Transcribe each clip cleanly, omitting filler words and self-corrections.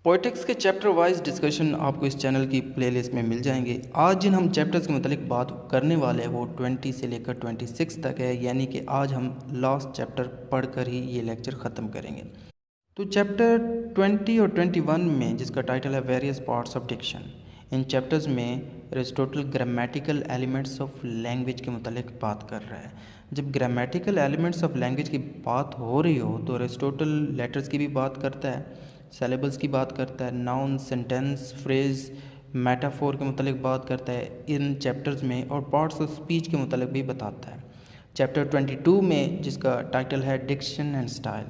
Poetics के chapter wise discussion आपको इस चैनल की प्लेलिस्ट में मिल जाएंगे। आज जिन हम चैप्टर्स के मतलब बात करने वाले हैं वो 20 से लेकर 26 तक है, यानी कि आज हम लास्ट चैप्टर पढ़कर ही ये लेक्चर ख़त्म करेंगे। तो चैप्टर 20 और 21 में, जिसका टाइटल है वेरियस पार्ट्स ऑफ डिक्शन, इन चैप्टर्स में Aristotle grammatical elements of language के मतलब बात कर रहा है। जब ग्रामेटिकल एलिमेंट्स ऑफ लैंग्वेज की बात हो रही हो तो एरिस्टोटल लेटर्स की भी बात करता है, सेलेबल्स की बात करता है, नाउन, सेंटेंस, फ्रेज, मेटाफोर के मतलब बात करता है इन चैप्टर्स में, और पार्ट्स ऑफ स्पीच के मतलब भी बताता है। चैप्टर 22 में, जिसका टाइटल है डिक्शन एंड स्टाइल,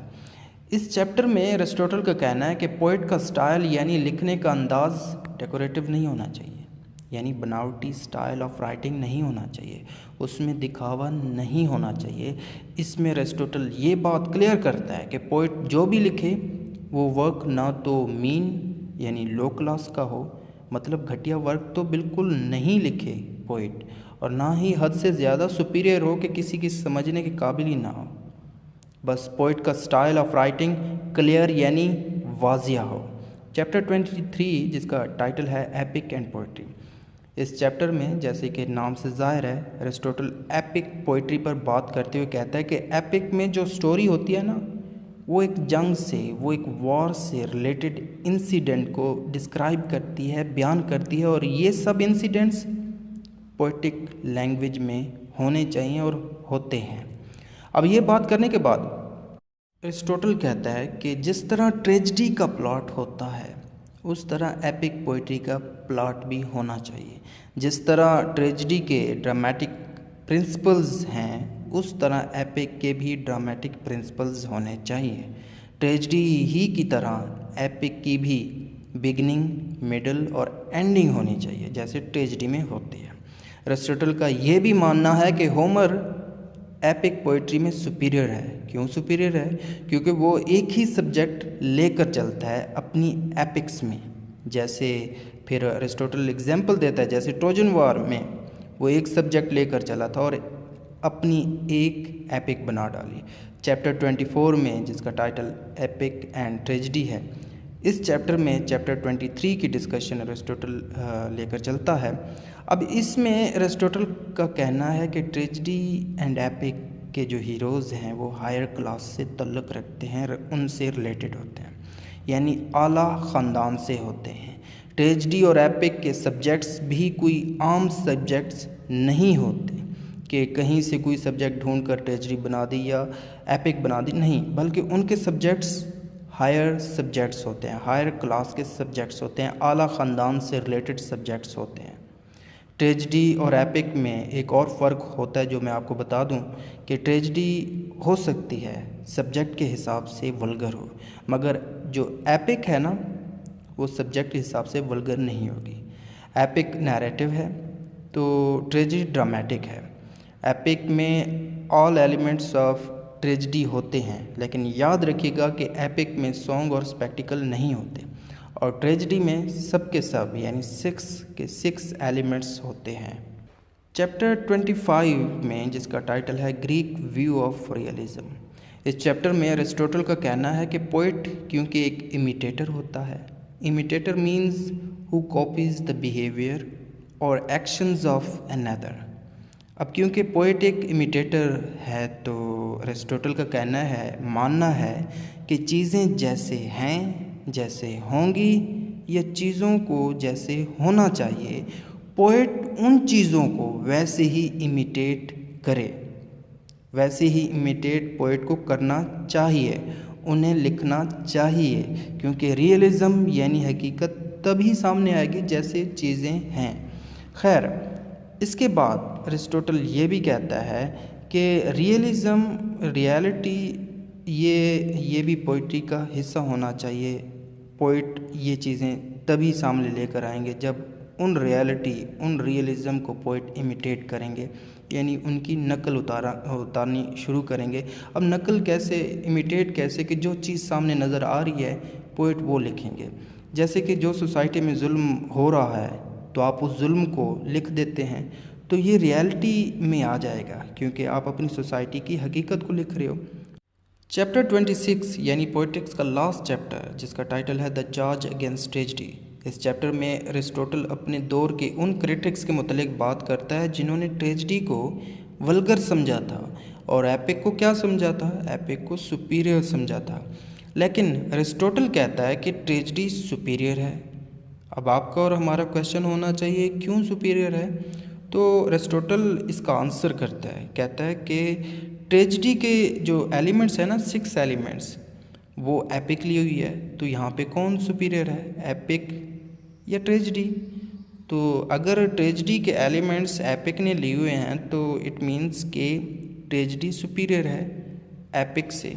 इस चैप्टर में एरिस्टोटल का कहना है कि पोइट का स्टाइल यानी लिखने का अंदाज डेकोरेटिव नहीं होना चाहिए, यानी बनावटी स्टाइल ऑफ राइटिंग नहीं होना चाहिए, उसमें दिखावा नहीं होना चाहिए। इसमें एरिस्टोटल ये बात क्लियर करता है कि पोइट जो भी लिखे वो वर्क ना तो मीन यानी लो क्लास का हो, मतलब घटिया वर्क तो बिल्कुल नहीं लिखे पोइट, और ना ही हद से ज़्यादा सुपीरियर हो कि किसी की समझने के काबिल ही ना हो। बस पोइट का स्टाइल ऑफ राइटिंग क्लियर यानी वाजिया हो। चैप्टर 23, जिसका टाइटल है एपिक एंड पोइट्री, इस चैप्टर में, जैसे कि नाम से ज़ाहिर है, एरिस्टोटल एपिक पोइट्री पर बात करते हुए कहता है कि एपिक में जो स्टोरी होती है ना, वो एक जंग से, वो एक वॉर से रिलेटेड इंसिडेंट को डिस्क्राइब करती है, बयान करती है, और ये सब इंसिडेंट्स पोएटिक लैंग्वेज में होने चाहिए और होते हैं। अब ये बात करने के बाद एरिस्टोटल कहता है कि जिस तरह ट्रेजेडी का प्लॉट होता है उस तरह एपिक पोइट्री का प्लॉट भी होना चाहिए। जिस तरह ट्रेजेडी के ड्रामेटिक प्रिंसिपल्स हैं उस तरह एपिक के भी ड्रामेटिक प्रिंसिपल्स होने चाहिए। ट्रेजेडी ही की तरह एपिक की भी बिगनिंग, मिडल और एंडिंग होनी चाहिए जैसे ट्रेजेडी में होती है। एरिस्टोटल का ये भी मानना है कि होमर एपिक पोइट्री में सुपीरियर है। क्यों सुपीरियर है? क्योंकि वो एक ही सब्जेक्ट लेकर चलता है अपनी एपिक्स में। जैसे फिर एरिस्टोटल एग्जाम्पल देता है, जैसे ट्रोजन वॉर में वो एक सब्जेक्ट लेकर चला था और अपनी एक एपिक बना डाली। चैप्टर 24 में, जिसका टाइटल एपिक एंड ट्रेजेडी है, इस चैप्टर में चैप्टर 23 की डिस्कशन एरिस्टोटल लेकर चलता है। अब इसमें एरिस्टोटल का कहना है कि ट्रेजेडी एंड एपिक के जो हीरोज़ हैं वो हायर क्लास से तल्लुक़ रखते हैं, उनसे रिलेटेड होते हैं, यानी आला ख़ानदान से होते हैं। ट्रेजेडी और एपिक के सब्जेक्ट्स भी कोई आम सब्जेक्ट्स नहीं होते कि कहीं से कोई सब्जेक्ट ढूंढ कर ट्रेजेडी बना दी या एपिक बना दी, नहीं, बल्कि उनके सब्जेक्ट्स हायर सब्जेक्ट्स होते हैं, हायर क्लास के सब्जेक्ट्स होते हैं, आला ख़ानदान से रिलेटेड सब्जेक्ट्स होते हैं। ट्रेजेडी और एपिक में एक और फ़र्क होता है जो मैं आपको बता दूं कि ट्रेजेडी हो सकती है सब्जेक्ट के हिसाब से वल्गर हो, मगर जो एपिक है ना वो सब्जेक्ट के हिसाब से वल्गर नहीं होगी। एपिक नैरेटिव है तो ट्रेजेडी ड्रामेटिक है। एपिक में ऑल एलिमेंट्स ऑफ ट्रेजेडी होते हैं, लेकिन याद रखिएगा कि एपिक में सॉन्ग और स्पेक्टिकल नहीं होते, और ट्रेजेडी में सब के सब यानी 6 एलिमेंट्स होते हैं। चैप्टर 25 में, जिसका टाइटल है ग्रीक व्यू ऑफ रियलिज्म, इस चैप्टर में एरिस्टोटल का कहना है कि पोइट क्योंकि एक इमिटेटर होता है, imitator means who copies the behaviour और एक्शंस ऑफ अनदर। अब क्योंकि पोइट एक इमिटेटर है तो एरिस्टोटल का कहना है, मानना है कि चीज़ें जैसे हैं, जैसे होंगी, या चीज़ों को जैसे होना चाहिए, पोइट उन चीज़ों को वैसे ही इमिटेट करे, वैसे ही इमिटेट पोइट को करना चाहिए, उन्हें लिखना चाहिए, क्योंकि रियलिज़म यानी हकीकत तभी सामने आएगी जैसे चीज़ें हैं। खैर, इसके बाद एरिस्टोटल ये भी कहता है कि रियलिज़म, रियलिटी, ये भी पोइट्री का हिस्सा होना चाहिए। पोइट ये चीज़ें तभी सामने लेकर आएंगे जब उन रियलिज़म को पोइट इमिटेट करेंगे, यानी उनकी नकल उतारनी शुरू करेंगे। अब नकल कैसे, इमिटेट कैसे, कि जो चीज़ सामने नज़र आ रही है पोइट वो लिखेंगे। जैसे कि जो सोसाइटी में जुल्म हो रहा है तो आप उस जुल्म को लिख देते हैं तो ये रियलिटी में आ जाएगा, क्योंकि आप अपनी सोसाइटी की हकीकत को लिख रहे हो। चैप्टर 26 यानी पोएटिक्स का लास्ट चैप्टर, जिसका टाइटल है द चार्ज अगेंस्ट ट्रेजेडी। इस चैप्टर में अरिस्टोटल अपने दौर के उन क्रिटिक्स के मुतलिक बात करता है जिन्होंने ट्रेजेडी को वल्गर समझा था और एपिक को क्या समझा था, एपिक को सुपीरियर समझा था। लेकिन अरिस्टोटल कहता है कि ट्रेजेडी सुपीरियर है। अब आपका और हमारा क्वेश्चन होना चाहिए क्यों सुपीरियर है। तो अरिस्टोटल इसका आंसर करता है, कहता है कि ट्रेजेडी के जो एलिमेंट्स है ना, 6 एलिमेंट्स, वो एपिक ली हुई है। तो यहाँ पे कौन सुपीरियर है, एपिक या ट्रेजेडी? तो अगर ट्रेजेडी के एलिमेंट्स एपिक ने लिए हुए हैं तो इट मीन्स कि ट्रेजेडी सुपीरियर है एपिक से।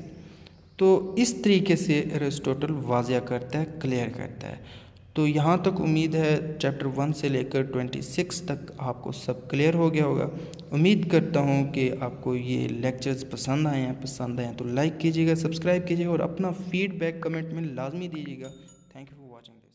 तो इस तरीके से अरिस्टोटल वाज़िया करता है, क्लियर करता है। तो यहाँ तक उम्मीद है चैप्टर 1 से लेकर 26 तक आपको सब क्लियर हो गया होगा। उम्मीद करता हूँ कि आपको ये लेक्चर्स पसंद आए हैं तो लाइक कीजिएगा, सब्सक्राइब कीजिएगा और अपना फीडबैक कमेंट में लाजमी दीजिएगा। Thank you for watching this.